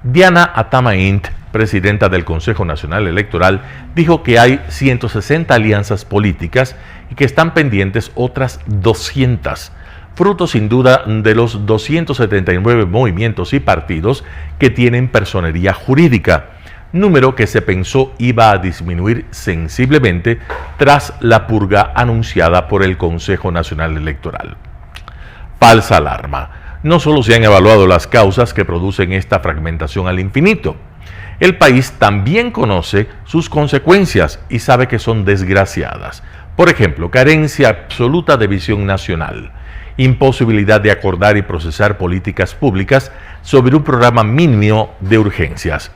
F: Diana Atamaint, presidenta del Consejo Nacional Electoral, dijo que hay 160 alianzas políticas y que están pendientes otras 200, fruto sin duda de los 279 movimientos y partidos que tienen personería jurídica, número que se pensó iba a disminuir sensiblemente tras la purga anunciada por el Consejo Nacional Electoral. Falsa alarma. No solo se han evaluado las causas que producen esta fragmentación al infinito, el país también conoce sus consecuencias y sabe que son desgraciadas. Por ejemplo, carencia absoluta de visión nacional, imposibilidad de acordar y procesar políticas públicas sobre un programa mínimo de urgencias,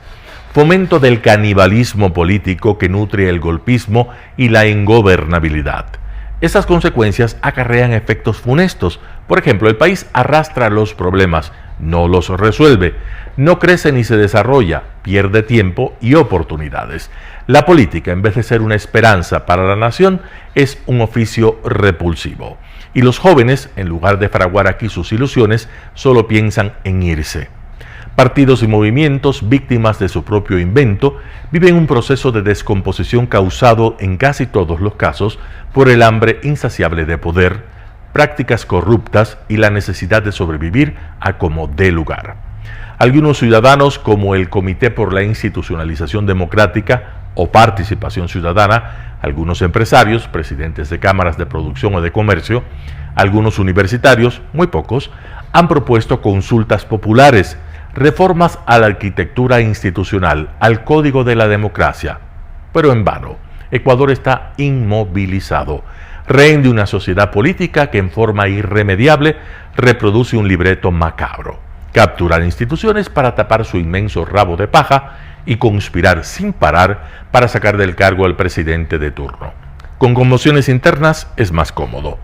F: fomento del canibalismo político que nutre el golpismo y la ingobernabilidad. Estas consecuencias acarrean efectos funestos. Por ejemplo, el país arrastra los problemas, no los resuelve, no crece ni se desarrolla, pierde tiempo y oportunidades. La política, en vez de ser una esperanza para la nación, es un oficio repulsivo. Y los jóvenes, en lugar de fraguar aquí sus ilusiones, solo piensan en irse. Partidos y movimientos, víctimas de su propio invento, viven un proceso de descomposición causado en casi todos los casos por el hambre insaciable de poder, prácticas corruptas y la necesidad de sobrevivir a como dé lugar. Algunos ciudadanos, como el Comité por la Institucionalización Democrática o Participación Ciudadana, algunos empresarios, presidentes de cámaras de producción o de comercio, algunos universitarios, muy pocos, han propuesto consultas populares, reformas a la arquitectura institucional, al código de la democracia. Pero en vano, Ecuador está inmovilizado, rehén de una sociedad política que en forma irremediable reproduce un libreto macabro: capturar instituciones para tapar su inmenso rabo de paja y conspirar sin parar para sacar del cargo al presidente de turno. Con conmociones internas es más cómodo.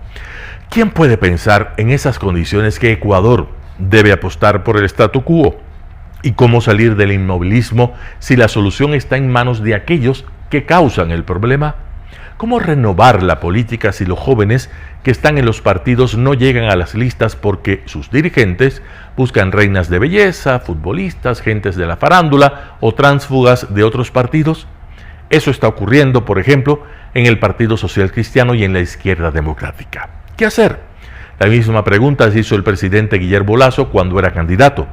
F: ¿Quién puede pensar en esas condiciones que Ecuador debe apostar por el statu quo? ¿Y cómo salir del inmovilismo si la solución está en manos de aquellos que causan el problema? ¿Cómo renovar la política si los jóvenes que están en los partidos no llegan a las listas porque sus dirigentes buscan reinas de belleza, futbolistas, gentes de la farándula o tránsfugas de otros partidos? Eso está ocurriendo, por ejemplo, en el Partido Social Cristiano y en la Izquierda Democrática. ¿Qué hacer? La misma pregunta se hizo el presidente Guillermo Lasso cuando era candidato.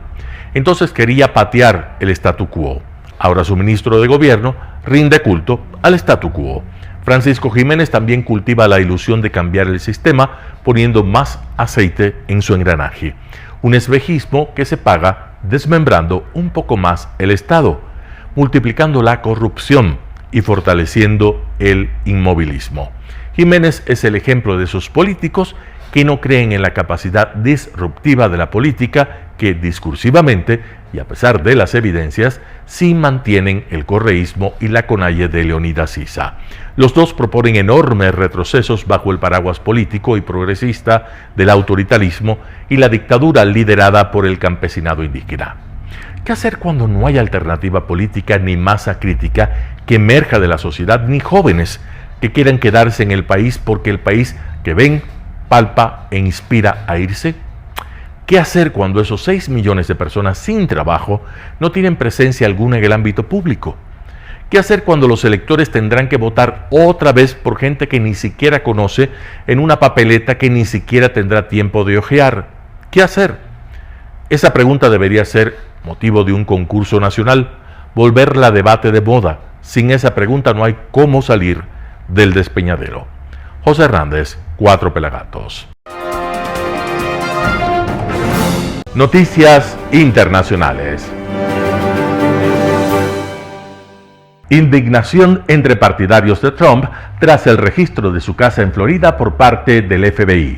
F: Entonces quería patear el statu quo. Ahora su ministro de Gobierno rinde culto al statu quo. Francisco Jiménez también cultiva la ilusión de cambiar el sistema poniendo más aceite en su engranaje. Un espejismo que se paga desmembrando un poco más el Estado, multiplicando la corrupción y fortaleciendo el inmovilismo. Jiménez es el ejemplo de esos políticos que no creen en la capacidad disruptiva de la política, que discursivamente, y a pesar de las evidencias, sí mantienen el correísmo y la conalle de Leonidas Issa. Los dos proponen enormes retrocesos bajo el paraguas político y progresista del autoritarismo y la dictadura liderada por el campesinado indígena. ¿Qué hacer cuando no hay alternativa política ni masa crítica que emerja de la sociedad, ni jóvenes que quieran quedarse en el país porque el país que ven, palpa e inspira a irse? ¿Qué hacer cuando esos 6 millones de personas sin trabajo no tienen presencia alguna en el ámbito público? ¿Qué hacer cuando los electores tendrán que votar otra vez por gente que ni siquiera conoce en una papeleta que ni siquiera tendrá tiempo de hojear? ¿Qué hacer? Esa pregunta debería ser motivo de un concurso nacional, volverla debate de moda. Sin esa pregunta no hay cómo salir del despeñadero. José Hernández, 4 Pelagatos. Noticias internacionales. Indignación entre partidarios de Trump tras el registro de su casa en Florida por parte del FBI.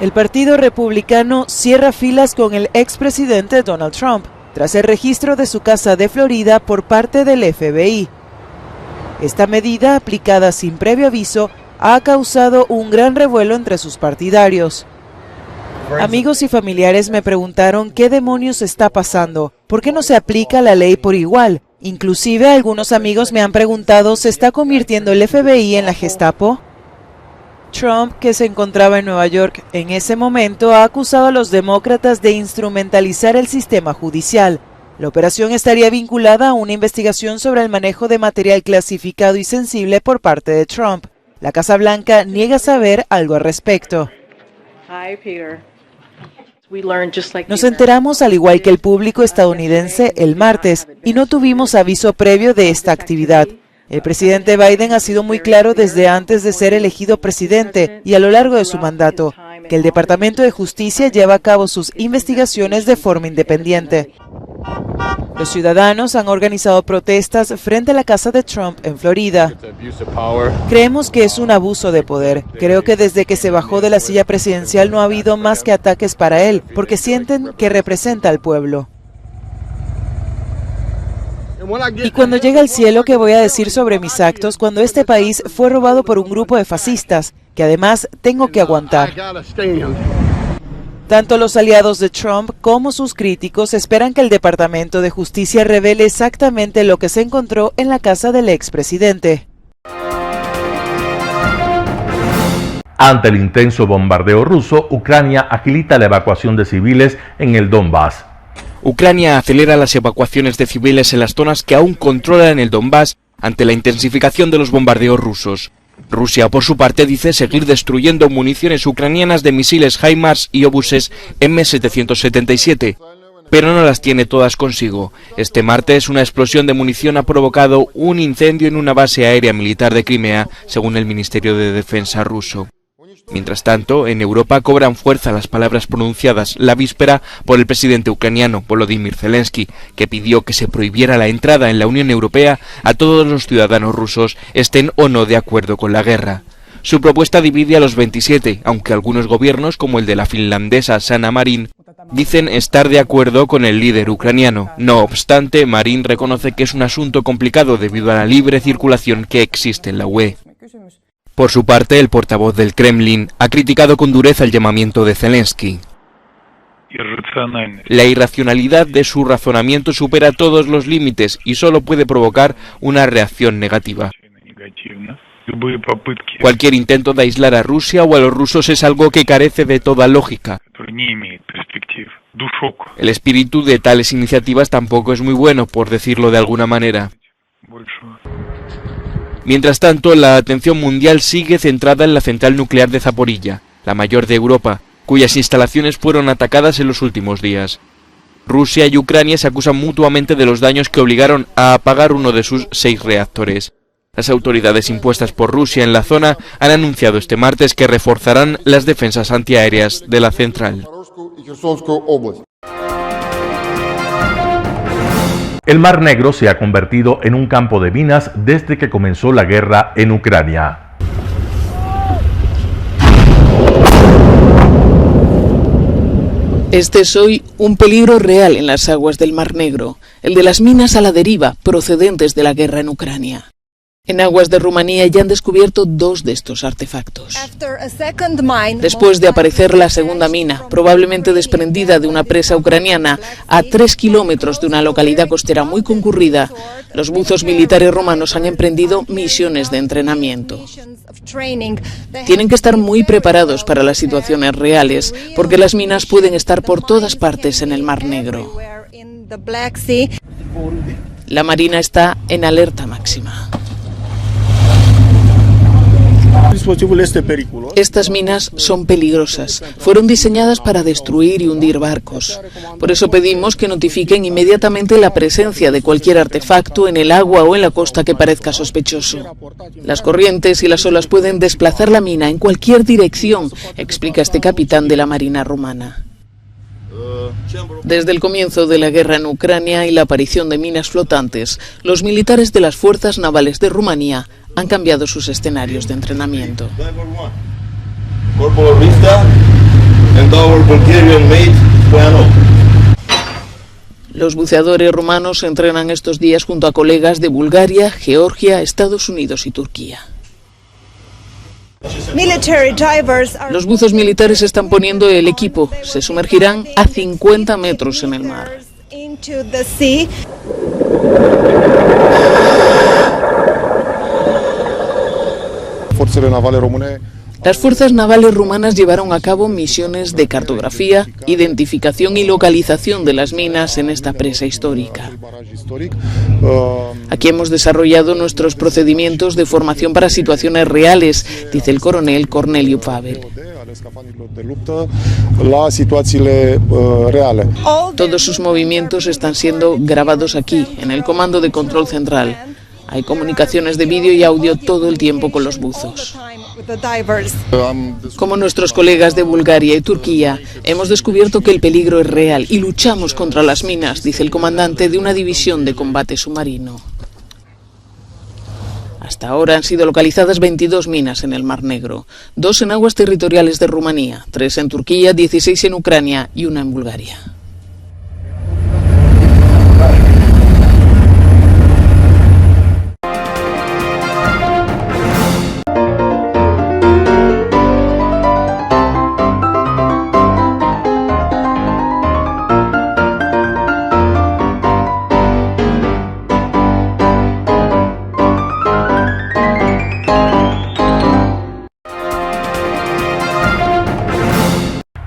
L: El Partido Republicano cierra filas con el expresidente Donald Trump tras el registro de su casa de Florida por parte del FBI. Esta medida, aplicada sin previo aviso, ha causado un gran revuelo entre sus partidarios. Amigos y familiares me preguntaron qué demonios está pasando, por qué no se aplica la ley por igual, Inclusive algunos amigos me han preguntado, ¿se está convirtiendo el FBI en la Gestapo? Trump, que se encontraba en Nueva York en ese momento, ha acusado a los demócratas de instrumentalizar el sistema judicial. La operación estaría vinculada a una investigación sobre el manejo de material clasificado y sensible por parte de Trump. La Casa Blanca niega saber algo al respecto. Nos enteramos, al igual que el público estadounidense, el martes, y no tuvimos aviso previo de esta actividad. El presidente Biden ha sido muy claro desde antes de ser elegido presidente y a lo largo de su mandato, que el Departamento de Justicia lleva a cabo sus investigaciones de forma independiente. Los ciudadanos han organizado protestas frente a la casa de Trump en Florida. Creemos que es un abuso de poder. Creo que desde que se bajó de la silla presidencial no ha habido más que ataques para él, porque sienten que representa al pueblo. Y cuando llegue al cielo, ¿qué voy a decir sobre mis actos cuando este país fue robado por un grupo de fascistas, que además tengo que aguantar? Tanto los aliados de Trump como sus críticos esperan que el Departamento de Justicia revele exactamente lo que se encontró en la casa del expresidente.
F: Ante el intenso bombardeo ruso, Ucrania agiliza la evacuación de civiles en el Donbass.
M: Ucrania acelera las evacuaciones de civiles en las zonas que aún controlan el Donbass ante la intensificación de los bombardeos rusos. Rusia, por su parte, dice seguir destruyendo municiones ucranianas de misiles HIMARS y obuses M777, pero no las tiene todas consigo. Este martes, una explosión de munición ha provocado un incendio en una base aérea militar de Crimea, según el Ministerio de Defensa ruso. Mientras tanto, en Europa cobran fuerza las palabras pronunciadas la víspera por el presidente ucraniano Volodymyr Zelensky, que pidió que se prohibiera la entrada en la Unión Europea a todos los ciudadanos rusos, estén o no de acuerdo con la guerra. Su propuesta divide a los 27, aunque algunos gobiernos, como el de la finlandesa Sanna Marin, dicen estar de acuerdo con el líder ucraniano. No obstante, Marin reconoce que es un asunto complicado debido a la libre circulación que existe en la UE. Por su parte, el portavoz del Kremlin ha criticado con dureza el llamamiento de Zelensky. La irracionalidad de su razonamiento supera todos los límites y solo puede provocar una reacción negativa. Cualquier intento de aislar a Rusia o a los rusos es algo que carece de toda lógica. El espíritu de tales iniciativas tampoco es muy bueno, por decirlo de alguna manera. Mientras tanto, la atención mundial sigue centrada en la central nuclear de Zaporilla, la mayor de Europa, cuyas instalaciones fueron atacadas en los últimos días. Rusia y Ucrania se acusan mutuamente de los daños que obligaron a apagar uno de sus 6 reactores. Las autoridades impuestas por Rusia en la zona han anunciado este martes que reforzarán las defensas antiaéreas de la central.
F: El Mar Negro se ha convertido en un campo de minas desde que comenzó la guerra en Ucrania.
N: Este es hoy un peligro real en las aguas del Mar Negro, el de las minas a la deriva procedentes de la guerra en Ucrania. En aguas de Rumanía ya han descubierto 2 de estos artefactos. Después de aparecer la segunda mina, probablemente desprendida de una presa ucraniana, a 3 kilómetros de una localidad costera muy concurrida, los buzos militares rumanos han emprendido misiones de entrenamiento. Tienen que estar muy preparados para las situaciones reales, porque las minas pueden estar por todas partes en el Mar Negro. La Marina está en alerta máxima. Estas minas son peligrosas. Fueron diseñadas para destruir y hundir barcos. Por eso pedimos que notifiquen inmediatamente la presencia de cualquier artefacto en el agua o en la costa que parezca sospechoso. Las corrientes y las olas pueden desplazar la mina en cualquier dirección, explica este capitán de la Marina rumana. Desde el comienzo de la guerra en Ucrania y la aparición de minas flotantes, los militares de las fuerzas navales de Rumanía han cambiado sus escenarios de entrenamiento. Los buceadores rumanos se entrenan estos días junto a colegas de Bulgaria, Georgia, Estados Unidos y Turquía. Los buzos militares están poniendo el equipo. Se sumergirán a 50 metros en el mar.
O: into the sea.
N: Las fuerzas navales rumanas llevaron a cabo misiones de cartografía, identificación y localización de las minas en esta presa histórica. Aquí hemos desarrollado nuestros procedimientos de formación para situaciones reales, dice el coronel Corneliu Pavel. Todos sus movimientos están siendo grabados aquí, en el comando de control central. Hay comunicaciones de vídeo y audio todo el tiempo con los buzos. Como nuestros colegas de Bulgaria y Turquía, hemos descubierto que el peligro es real y luchamos contra las minas, dice el comandante de una división de combate submarino. Hasta ahora han sido localizadas 22 minas en el Mar Negro, 2 en aguas territoriales de Rumanía, 3 en Turquía, 16 en Ucrania y 1 en Bulgaria.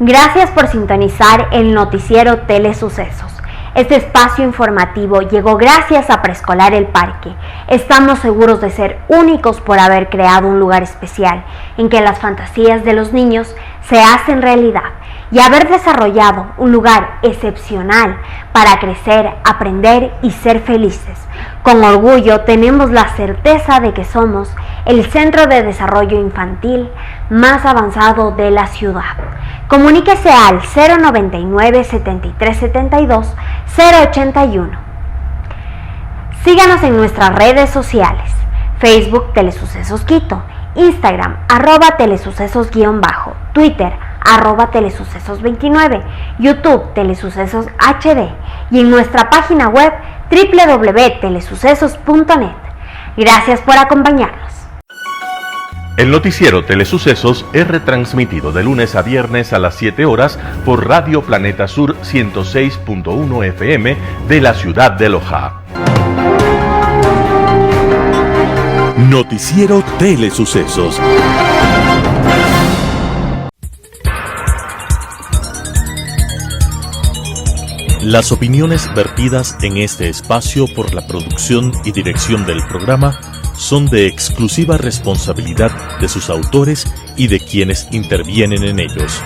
C: Gracias por sintonizar el noticiero Telesucesos. Este espacio informativo llegó gracias a Preescolar El Parque. Estamos seguros de ser únicos por haber creado un lugar especial en que las fantasías de los niños se hacen realidad y haber desarrollado un lugar excepcional para crecer, aprender y ser felices. Con orgullo tenemos la certeza de que somos el centro de desarrollo infantil más avanzado de la ciudad. Comuníquese al 099 7372 081. Síganos en nuestras redes sociales: Facebook Telesucesos Quito, Instagram @telesucesos_, Twitter @telesucesos29, YouTube Telesucesos HD y en nuestra página web www.telesucesos.net. Gracias por acompañarnos.
F: El noticiero Telesucesos es retransmitido de lunes a viernes a las 7 horas por Radio Planeta Sur 106.1 FM de la ciudad de Loja.
A: Noticiero Telesucesos. Las opiniones vertidas en este espacio por la producción y dirección del programa son de exclusiva responsabilidad de sus autores y de quienes intervienen en ellos.